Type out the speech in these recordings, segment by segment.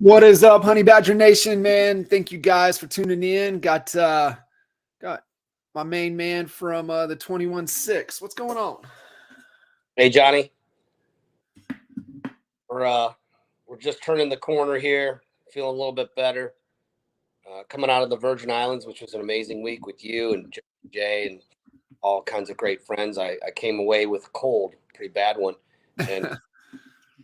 What is up, Honey Badger Nation, man? Thank you guys for tuning in. Got my main man from the 21-6. What's going on? Hey, Johnny. We're just turning the corner here, feeling a little bit better. Coming out of the Virgin Islands, which was an amazing week with you and Jay and all kinds of great friends. I came away with a cold, pretty bad one, and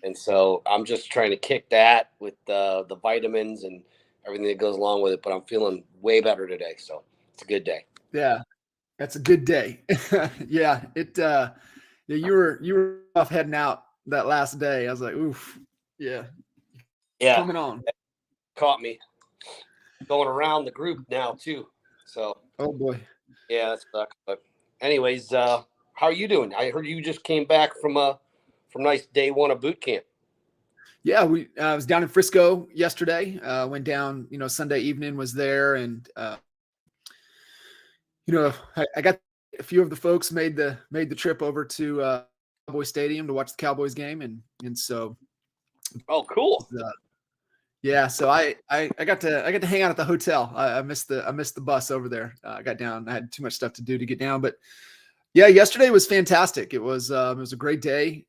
and so I'm just trying to kick that with the vitamins and everything that goes along with it. But I'm feeling way better today, so it's a good day. Yeah, that's a good day. Yeah, you were off heading out that last day. I was like, oof, yeah, coming on. Caught me going around the group now too. So oh boy, yeah, that sucks. But anyways, how are you doing? I heard you just came back from nice day one of boot camp. Yeah, I was down in Frisco yesterday. Went down, Sunday evening, was there, and I got a few of the folks made the trip over to Cowboy Stadium to watch the Cowboys game, and so. Oh, cool. Yeah, so I got to hang out at the hotel. I missed the bus over there. I got down. I had too much stuff to do to get down, but yeah, yesterday was fantastic. It was a great day.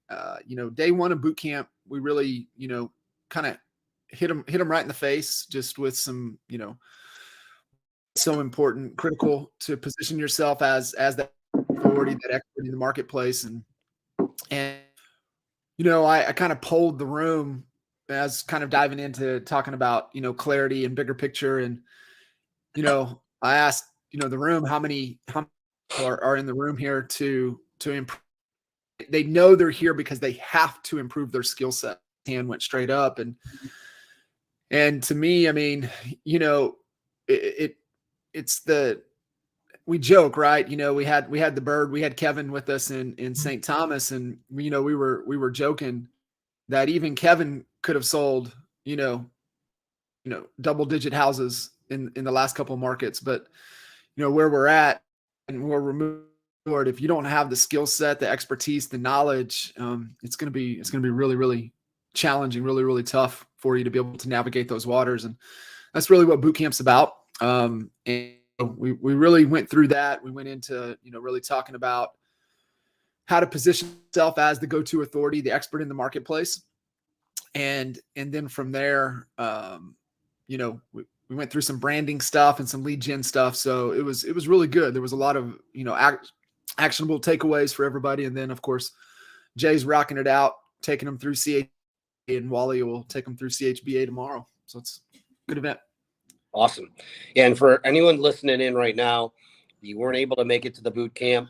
Day one of boot camp, we really kind of hit them right in the face, just with some so important, critical to position yourself as that authority, that expert in the marketplace, and I kind of polled the room as kind of diving into talking about clarity and bigger picture, and I asked the room how many are in the room here to improve. They know they're here because they have to improve their skill set. Hand went straight up, and to me, I mean, it's we joke, right? We had the bird, we had Kevin with us in St. Thomas, and we were joking that even Kevin could have sold double-digit houses in the last couple of markets, but where we're at and where we're moving forward, if you don't have the skill set, the expertise, the knowledge, it's going to be really, really challenging, really, really tough for you to be able to navigate those waters. And that's really what boot camp's about. And we really went through that. We went into, really talking about how to position yourself as the go-to authority, the expert in the marketplace. And then from there, we went through some branding stuff and some lead gen stuff. So it was really good. There was a lot of, actionable takeaways for everybody. And then of course, Jay's rocking it out, taking them through CHBA, and Wally will take them through CHBA tomorrow. So it's a good event. Awesome. Yeah. And for anyone listening in right now, you weren't able to make it to the boot camp,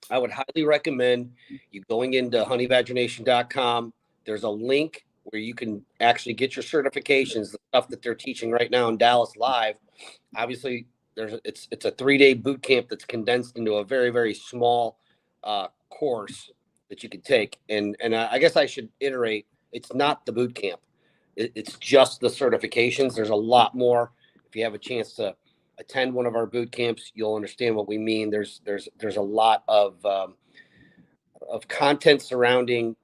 I would highly recommend you going into honeybadgernation.com. There's a link where you can actually get your certifications, the stuff that they're teaching right now in Dallas live. Obviously, it's a 3-day boot camp that's condensed into a very, very small course that you can take. And I guess I should iterate, it's not the boot camp. It's just the certifications. There's a lot more. If you have a chance to attend one of our boot camps, you'll understand what we mean. There's a lot of content surrounding,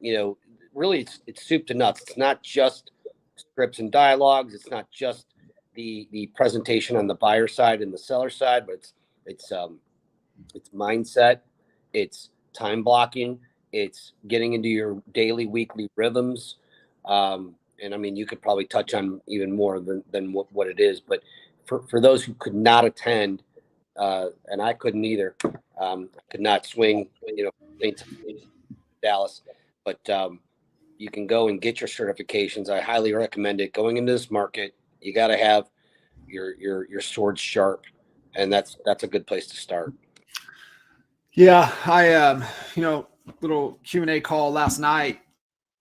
really it's soup to nuts. It's not just scripts and dialogues. It's not just the presentation on the buyer side and the seller side, but it's mindset, it's time blocking, it's getting into your daily, weekly rhythms. And I mean, you could probably touch on even more than what it is, but for those who could not attend, and I couldn't either, could not swing, Dallas, but you can go and get your certifications. I highly recommend it. Going into this market, you got to have your sword sharp, and that's a good place to start. Yeah, I little Q&A call last night.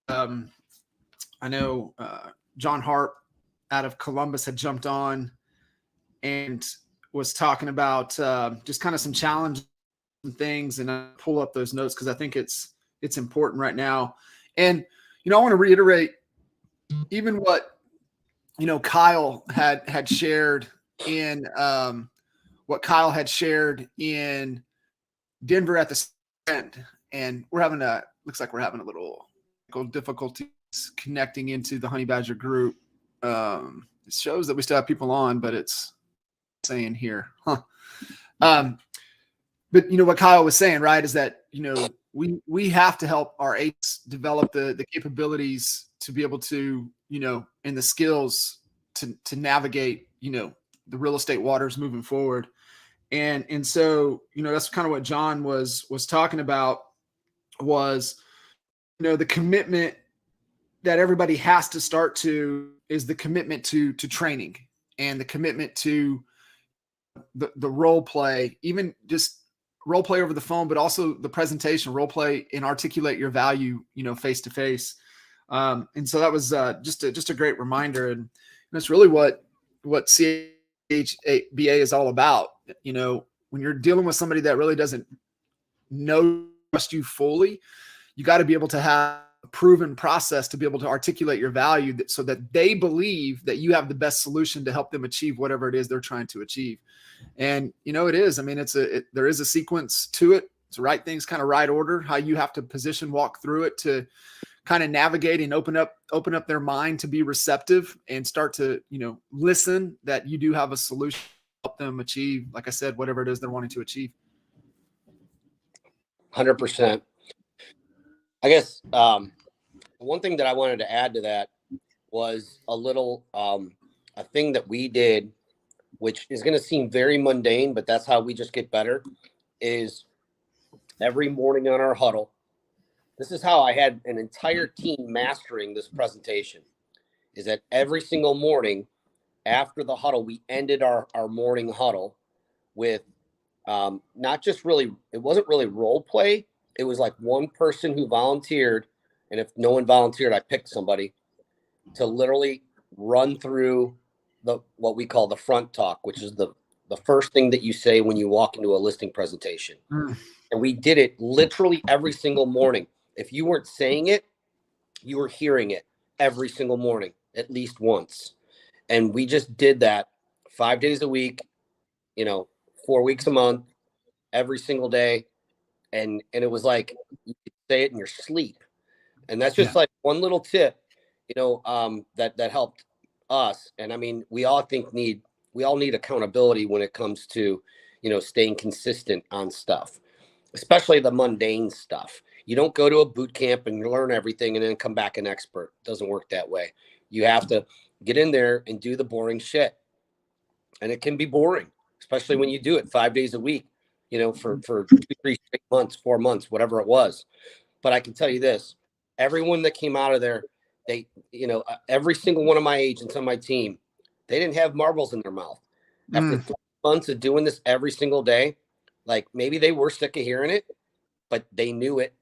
I know John Hart out of Columbus had jumped on and was talking about just kind of some challenges and things, and I pull up those notes because I think it's important right now. And I want to reiterate even what Kyle had shared in Denver at the end, and looks like we're having a little difficulties connecting into the Honey Badger group. It shows that we still have people on, but it's saying here, huh? But what Kyle was saying, right, is that we have to help our agents develop the capabilities to be able to and the skills to navigate the real estate waters moving forward. And so that's kind of what John was talking about, was the commitment that everybody has to start to is the commitment to training, and the commitment to the role play, even just role play over the phone, but also the presentation, role play and articulate your value, face to face. And so that was just a great reminder. And that's really what CHBA is all about. When you're dealing with somebody that really doesn't trust you fully, you got to be able to have a proven process to be able to articulate your value so that they believe that you have the best solution to help them achieve whatever it is they're trying to achieve. And it is, I mean, there is a sequence to it. It's the right things, kind of right order, how you have to position, walk through it to kind of navigate and open up their mind to be receptive and start to, listen, that you do have a solution to help them achieve, like I said, whatever it is they're wanting to achieve. 100%. I guess one thing that I wanted to add to that was a little a thing that we did, which is going to seem very mundane, but that's how we just get better, is every morning on our huddle. This is how I had an entire team mastering this presentation, is that every single morning after the huddle, we ended our morning huddle with not just really, it wasn't really role play. It was like one person who volunteered. And if no one volunteered, I picked somebody to literally run through what we call the front talk, which is the first thing that you say when you walk into a listing presentation. And we did it literally every single morning. If you weren't saying it, you were hearing it every single morning, at least once. And we just did that 5 days a week, 4 weeks a month, every single day. And it was like, you could say it in your sleep. And that's just like one little tip, that helped us. And I mean, we all need accountability when it comes to, staying consistent on stuff, especially the mundane stuff. You don't go to a boot camp and learn everything and then come back an expert. It doesn't work that way. You have to get in there and do the boring shit. And it can be boring, especially when you do it 5 days a week, for 2, 3, 6 months, 4 months, whatever it was. But I can tell you this, everyone that came out of there, they, every single one of my agents on my team, they didn't have marbles in their mouth. After 3 months of doing this every single day, like maybe they were sick of hearing it, but they knew it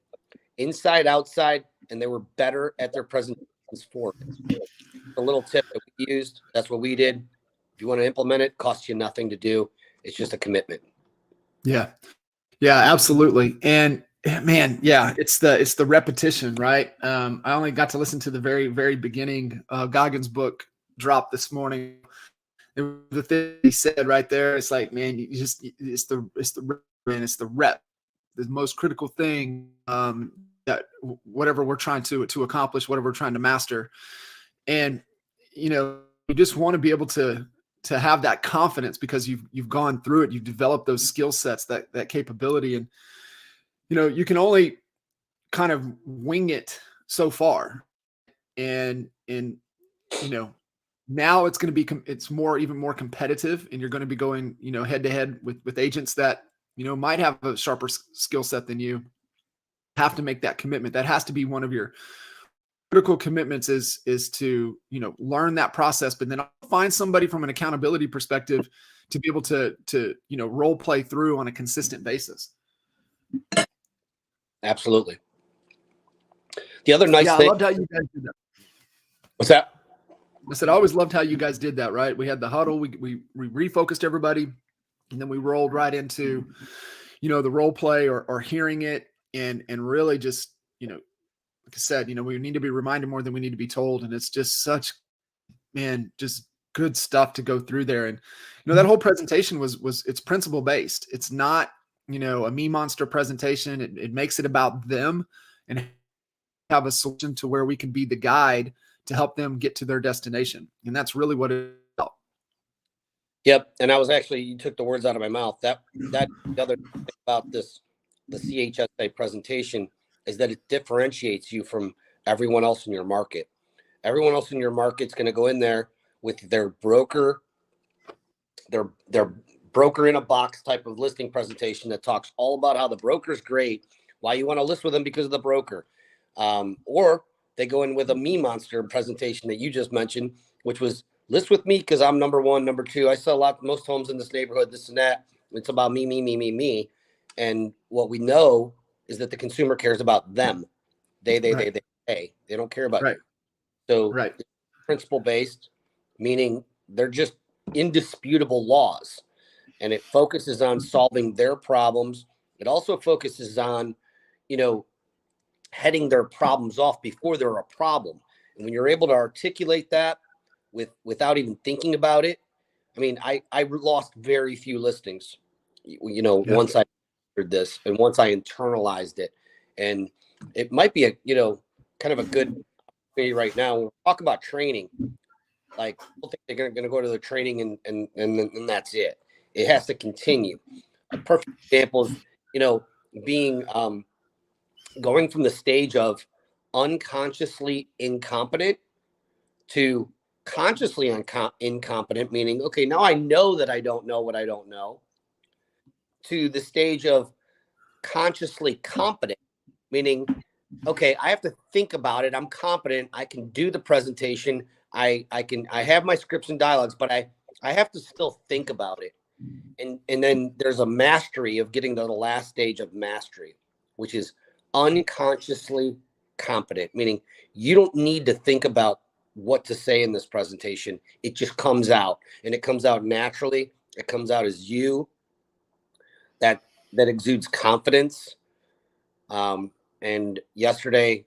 inside, outside, and they were better at their presentations for it. A little tip that we used, that's what we did. If you want to implement it, costs you nothing to do. It's just a commitment. Yeah, absolutely. And man, it's the repetition, right? I only got to listen to the very, very beginning. Goggins' book dropped this morning. The thing he said right there, it's like, man, it's the rep, the most critical thing that whatever we're trying to accomplish, whatever we're trying to master. And you just want to be able to have that confidence because you've gone through it, you've developed those skill sets, that capability, and you can only kind of wing it so far. And now it's going to be, it's even more competitive, and you're going to be going, head to head with agents that, might have a sharper skill set than you. Have to make that commitment. That has to be one of your critical commitments, is to, learn that process, but then find somebody from an accountability perspective to be able to, role play through on a consistent basis. Absolutely. The other nice thing. I loved how you guys did that. What's that? I said, I always loved how you guys did that, right? We had the huddle, we refocused everybody, and then we rolled right into, the role play or hearing it and really just, like I said, we need to be reminded more than we need to be told. And it's just such, just good stuff to go through there. And, that whole presentation was it's principle based. It's not, a me monster presentation. It makes it about them and have a solution to where we can be the guide to help them get to their destination. And that's really what it's about. Yep. And you took the words out of my mouth. That the other thing about the CHSA presentation is that it differentiates you from everyone else in your market. Everyone else in your market's going to go in there with their broker in a box type of listing presentation that talks all about how the broker's great, why you want to list with them because of the broker. Or they go in with a me monster presentation that you just mentioned, which was list with me because I'm number one, number two. I sell most homes in this neighborhood, this and that. It's about me, me, me, me, me. And what we know is that the consumer cares about them. They don't care about you. So it's principle based, meaning they're just indisputable laws, and it focuses on solving their problems. It also focuses on, heading their problems off before they're a problem. And when you're able to articulate that without even thinking about it, I mean, I lost very few listings, once I heard this and once I internalized it. And it might be kind of a good way right now when we talk about training. Like, people think they're going to go to the training and that's it. It has to continue. A perfect example is, being going from the stage of unconsciously incompetent to consciously incompetent, meaning, okay, now I know that I don't know what I don't know, to the stage of consciously competent, meaning, okay, I have to think about it. I'm competent. I can do the presentation. I have my scripts and dialogues, but I have to still think about it. And then there's a mastery of getting to the last stage of mastery, which is unconsciously competent, meaning you don't need to think about what to say in this presentation. It just comes out, and it comes out naturally. It comes out as you, that exudes confidence. And yesterday,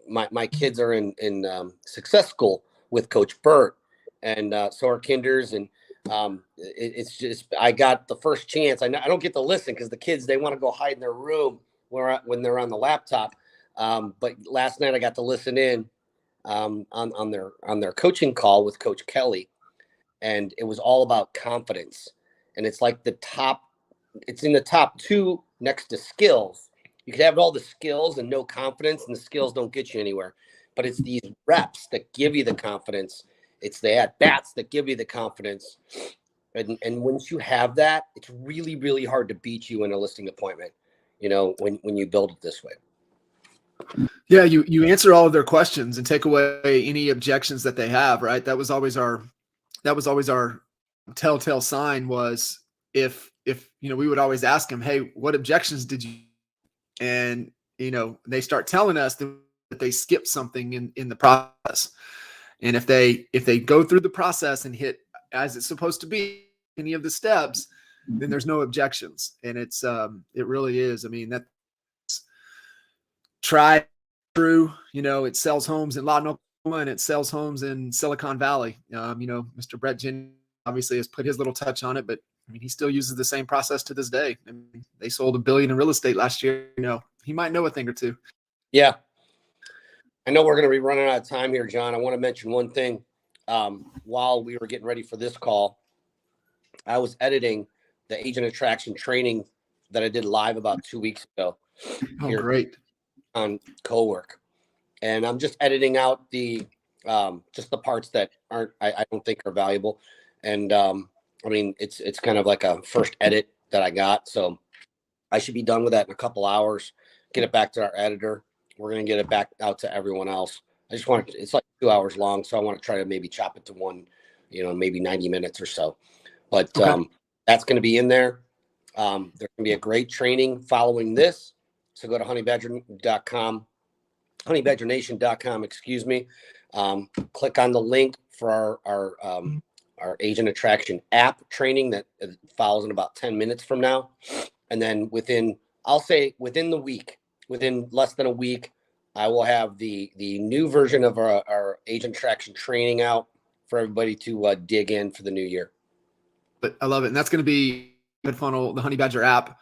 my kids are in success school with Coach Burt, and so are Kinders. And it's just, I got the first chance. I don't get to listen because the kids, they want to go hide in their room when they're on the laptop. But last night I got to listen in on their coaching call with Coach Kelly, and it was all about confidence. And it's like it's in the top two next to skills. You could have all the skills and no confidence, and the skills don't get you anywhere. But it's these reps that give you the confidence. It's the at-bats that give you the confidence. And once you have that, it's really, really hard to beat you in a listing appointment, when you build it this way. Yeah, you answer all of their questions and take away any objections that they have, right? That was always our telltale sign, was if we would always ask them, hey, what objections did you? And they start telling us that they skipped something in the process. And if they go through the process and hit as it's supposed to be any of the steps, then there's no objections. And it really is. I mean, that's tried true. It sells homes in Lawton, Oklahoma, and it sells homes in Silicon Valley. Mr. Brett Jennings obviously has put his little touch on it, but I mean, he still uses the same process to this day. I mean, they sold $1 billion in real estate last year. He might know a thing or two. Yeah. I know we're going to be running out of time here, John. I want to mention one thing. While we were getting ready for this call, I was editing the agent attraction training that I did live about 2 weeks ago. Oh, great. On Cowork. And I'm just editing out just the parts that I don't think are valuable. And I mean, it's kind of like a first edit that I got. So I should be done with that in a couple hours, get it back to our editor. We're going to get it back out to everyone else. It's like 2 hours long. So I want to try to maybe chop it to one, maybe 90 minutes or so. But okay. That's going to be in there. There's going to be a great training following this. So go to honeybadger.com, honeybadgernation.com, excuse me. Click on the link for our agent attraction app training that follows in about 10 minutes from now. And then within the week, within less than a week, I will have the new version of our agent attraction training out for everybody to dig in for the new year. But I love it. And that's going to be Good Funnel, the Honey Badger app,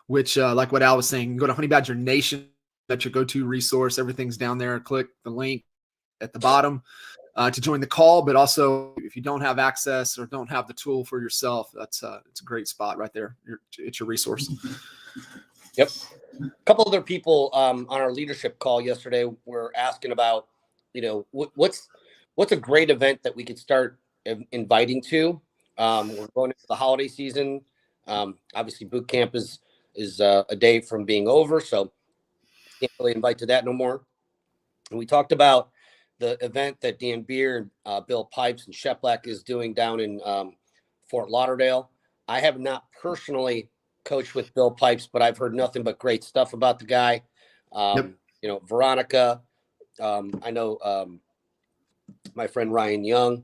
which like what Al was saying, go to Honey Badger Nation. That's your go-to resource. Everything's down there. Click the link. at the bottom to join the call. But also, if you don't have access or don't have the tool for yourself, it's a great spot right there. It's your resource. Yep. A couple other people on our leadership call yesterday were asking about, what's a great event that we could start inviting to. We're going into the holiday season. Obviously, boot camp is a day from being over, so can't really invite to that no more. And we talked about the event that Dan Beer and Bill Pipes and Sheplak is doing down in Fort Lauderdale. I have not personally coached with Bill Pipes, but I've heard nothing but great stuff about the guy. Veronica, I know my friend Ryan Young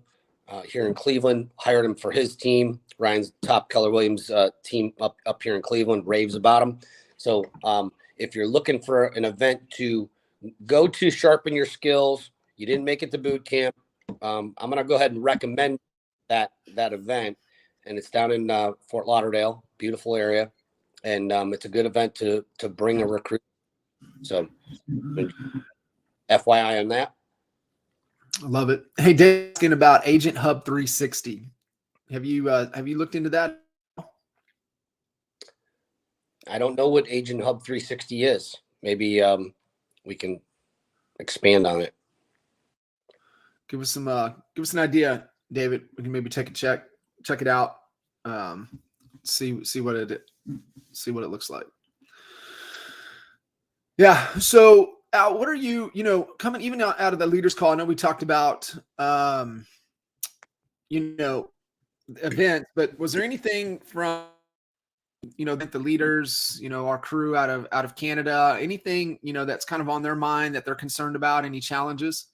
here in Cleveland hired him for his team. Ryan's top Keller Williams team up here in Cleveland raves about him. So if you're looking for an event to go to sharpen your skills, you didn't make it to boot camp, I'm going to go ahead and recommend that event. And it's down in Fort Lauderdale, beautiful area. And it's a good event to bring a recruit. So FYI on that. I love it. Hey, Dave, asking about Agent Hub 360. Have you looked into that? I don't know what Agent Hub 360 is. Maybe we can expand on it. Give us an idea, David. We can maybe check it out. See what it looks like. Yeah. So Al, what are you coming even out of the leaders call? I know we talked about events, but was there anything from the leaders, our crew out of Canada, anything that's kind of on their mind that they're concerned about, any challenges?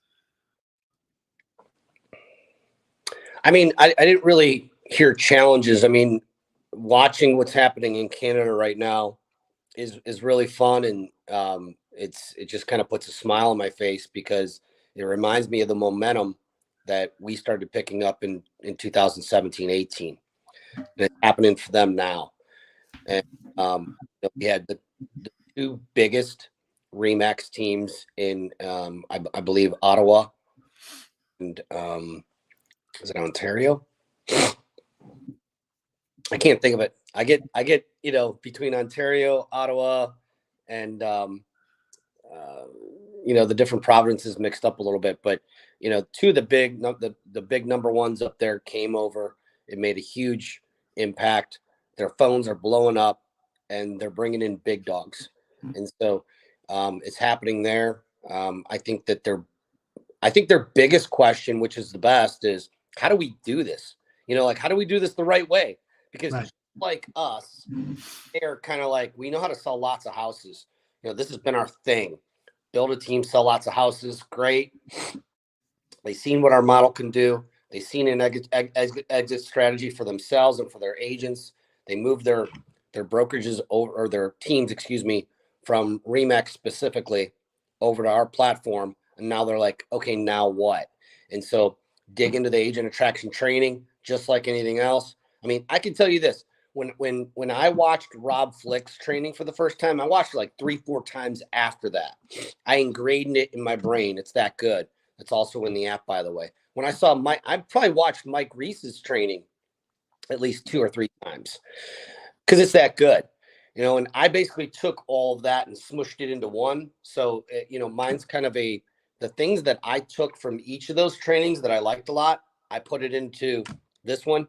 I mean, I didn't really hear challenges. I mean, watching what's happening in Canada right now is really fun, and it just kind of puts a smile on my face because it reminds me of the momentum that we started picking up in 2017-18. And it's happening for them now. And we had the two biggest RE/MAX teams in I believe Ottawa and is it Ontario? I can't think of it. I get between Ontario, Ottawa, and the different provinces mixed up a little bit, but two of the big number ones up there came over. It made a huge impact. Their phones are blowing up, and they're bringing in big dogs, and so it's happening there. I think their biggest question, which is the best, is how do we do this? How do we do this the right way? Because right. Like us, they're kind of like, we know how to sell lots of houses. This has been our thing. Build a team, sell lots of houses. Great. They've seen what our model can do. They've seen an exit strategy for themselves and for their agents. They moved their brokerages over, or their teams, from RE/MAX specifically over to our platform. And now they're like, okay, now what? And so dig into the agent attraction training, just like anything else. I mean, I can tell you this. When I watched Rob Flick's training for the first time, I watched it like 3-4 times after that. I ingrained it in my brain. It's that good. It's also in the app, by the way. When I saw I probably watched Mike Reese's training at least 2 or 3 times because it's that good. And I basically took all of that and smushed it into one. So, mine's kind of the things that I took from each of those trainings that I liked a lot, I put it into this one.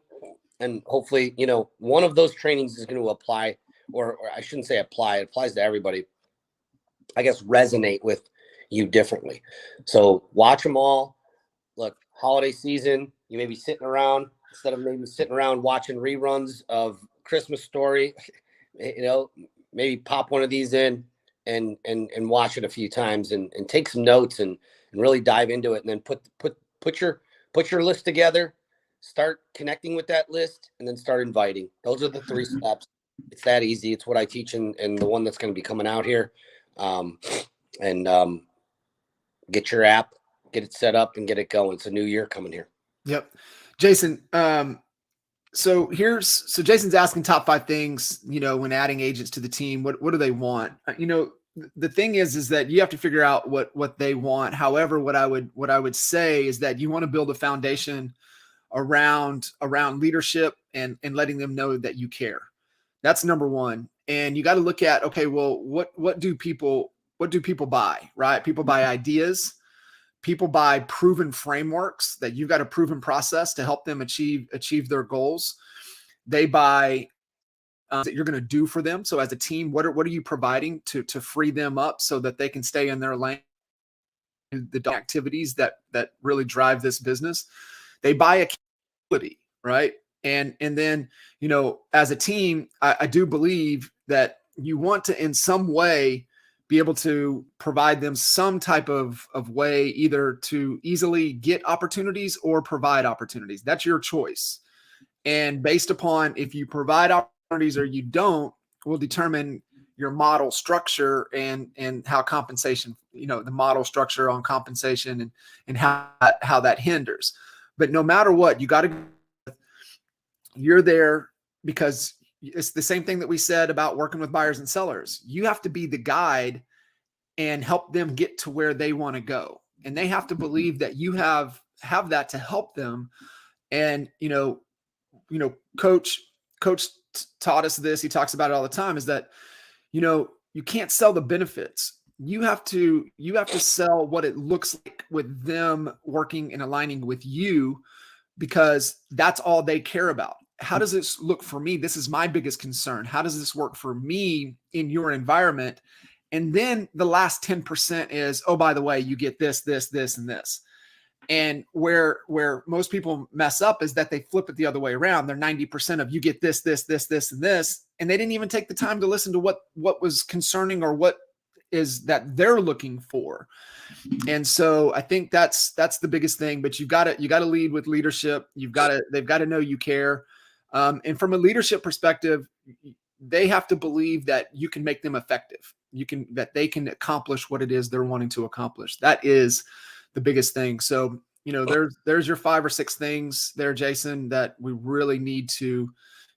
And hopefully, one of those trainings is going to apply, or I shouldn't say apply, it applies to everybody, I guess, resonate with you differently. So watch them all. Look, holiday season, you may be sitting around, instead of maybe sitting around watching reruns of Christmas Story, maybe pop one of these in and watch it a few times and take some notes and really dive into it. And then put your list together. Start connecting with that list and then start inviting. Those are the 3 steps. It's that easy. It's what I teach in the one that's going to be coming out here. Get your app, get it set up and get it going. It's a new year coming here. Yep. Jason, so Jason's asking top 5 things, when adding agents to the team. What do they want? the thing is that you have to figure out what they want. However, what I would say is that you want to build a foundation around leadership and letting them know that you care. That's number one. And you got to look at, okay, well, what do people buy, right? People buy ideas. People buy proven frameworks that you've got a proven process to help them achieve their goals. They buy that you're going to do for them. So as a team, what are you providing to free them up so that they can stay in their lane? The activities that really drive this business. They buy accountability, right? And then, as a team, I do believe that you want to, in some way, be able to provide them some type of way, either to easily get opportunities or provide opportunities. That's your choice. And based upon if you provide opportunities or you don't, will determine your model structure and how compensation, the model structure on compensation and how that hinders. But no matter what, you're there because it's the same thing that we said about working with buyers and sellers. You have to be the guide and help them get to where they want to go. And they have to believe that you have that to help them. And, coach taught us this. He talks about it all the time, is that, you can't sell the benefits. You have to sell what it looks like with them working and aligning with you, because that's all they care about. How does this look for me? This is my biggest concern. How does this work for me in your environment? And then the last 10% is, oh, by the way, you get this, this, this, and this. And where most people mess up is that they flip it the other way around. They're 90% of you get this, this, this, this, and this. And they didn't even take the time to listen to what was concerning or what is that they're looking for. And so I think that's the biggest thing. But you got to lead with leadership. They've got to know you care. And from a leadership perspective, they have to believe that you can make them effective. That they can accomplish what it is they're wanting to accomplish. That is the biggest thing. So, there's your 5 or 6 things there, Jason, that we really need to,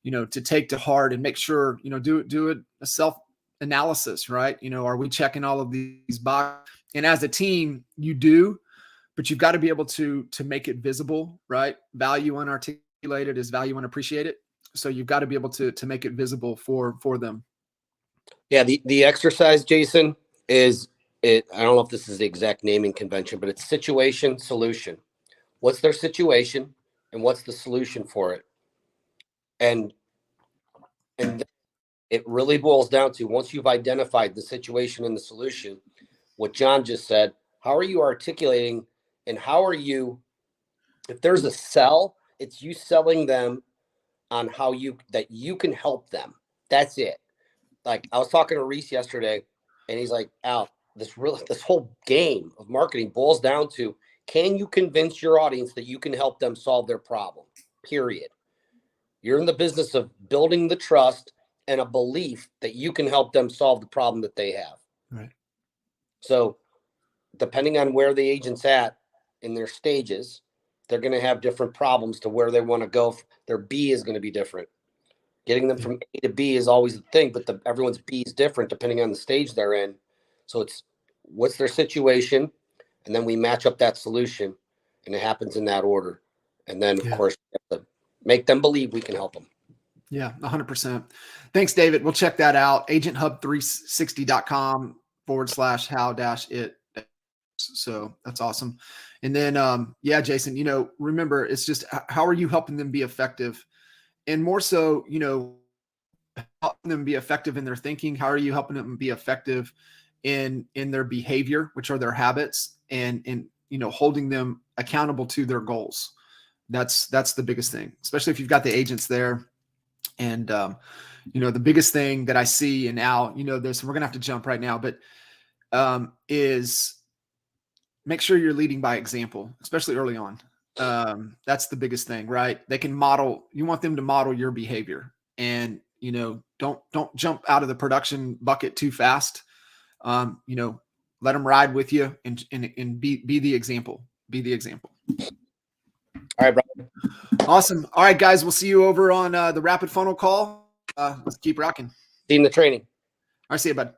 to take to heart and make sure, do a self-analysis, right? Are we checking all of these boxes? And as a team, you do, but you've got to be able to make it visible, right? Value unarticulated is value unappreciated. So you've got to be able to make it visible for them. Yeah. The exercise, Jason, is I don't know if this is the exact naming convention, but it's situation, solution. What's their situation and what's the solution for it? And it really boils down to, once you've identified the situation and the solution, what John just said, how are you articulating and how are you, if there's a sell, it's you selling them on that you can help them. That's it. Like, I was talking to Reese yesterday and he's like, Al, this whole game of marketing boils down to, can you convince your audience that you can help them solve their problem? Period. You're in the business of building the trust and a belief that you can help them solve the problem that they have. Right. So depending on where the agent's at in their stages, they're going to have different problems to where they want to go. Their B is going to be different. Getting them from A to B is always the thing, but everyone's B is different depending on the stage they're in. So it's, what's their situation? And then we match up that solution, and it happens in that order. And then, of course, we have to make them believe we can help them. Yeah, 100%. Thanks, David. We'll check that out. agenthub360.com/how-it. So that's awesome. And then, Jason, remember, it's just, how are you helping them be effective? And more so, helping them be effective in their thinking. How are you helping them be effective in their behavior, which are their habits, and holding them accountable to their goals? That's the biggest thing, especially if you've got the agents there. And, the biggest thing that I see, and Al, this, we're going to have to jump right now, but is make sure you're leading by example, especially early on. That's the biggest thing, right? They can model, you want them to model your behavior, and, don't jump out of the production bucket too fast. Let them ride with you and be the example. Be the example. All right, brother. Awesome. All right, guys, we'll see you over on the rapid funnel call. Let's keep rocking. See you in the training. All right, see you, bud.